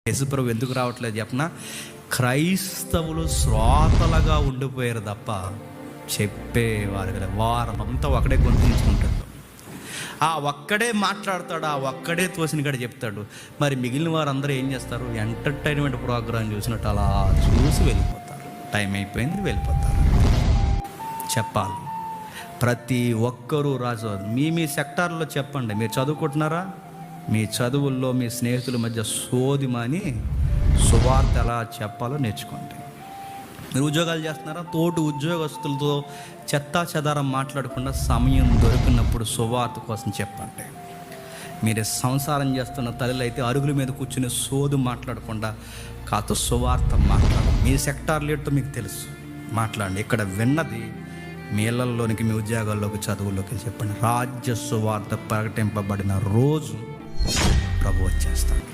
యేసుప్రభు ఎందుకు రావట్లేదు చెప్పనా? క్రైస్తవులు శ్రోతలుగా ఉండిపోయారు తప్ప చెప్పేవారు కదా. వారం అంతా ఒకడే గొంతుంచుకుంటాడు, ఆ ఒక్కడే మాట్లాడతాడు, ఆ ఒక్కడే తోసిన కాడ చెప్తాడు. మరి మిగిలిన వారందరూ ఏం చేస్తారు? ఎంటర్టైన్మెంట్ ప్రోగ్రాం చూసినట్టు అలా చూసి వెళ్ళిపోతారు. టైం అయిపోయింది, వెళ్ళిపోతారు. చెప్పాలి, ప్రతి ఒక్కరూ రాజు మీ సెక్టార్లో చెప్పండి. మీరు చదువుకుంటున్నారా? మీ చదువుల్లో మీ స్నేహితుల మధ్య సోది మాని సువార్త ఎలా చెప్పాలో నేర్చుకోండి. మీరు ఉద్యోగాలు చేస్తున్నారా? తోటి ఉద్యోగస్తులతో చెత్తా చెదారం మాట్లాడకుండా సమయం దొరికినప్పుడు సువార్త కోసం చెప్పండి. మీరు సంసారం చేస్తున్న తల్లి అయితే అరుగుల మీద కూర్చుని సోదు మాట్లాడకుండా కాస్త సువార్త మాట్లాడండి. మీ సెక్టార్ లీడ్తో మీకు తెలుసు, మాట్లాడండి. ఇక్కడ విన్నది మీ ఇళ్లలోనికి, మీ ఉద్యోగాల్లోకి, చదువుల్లోకి చెప్పండి. రాజ్య సువార్త ప్రకటింపబడిన రోజు ప్రభు వచ్చేస్తాడు.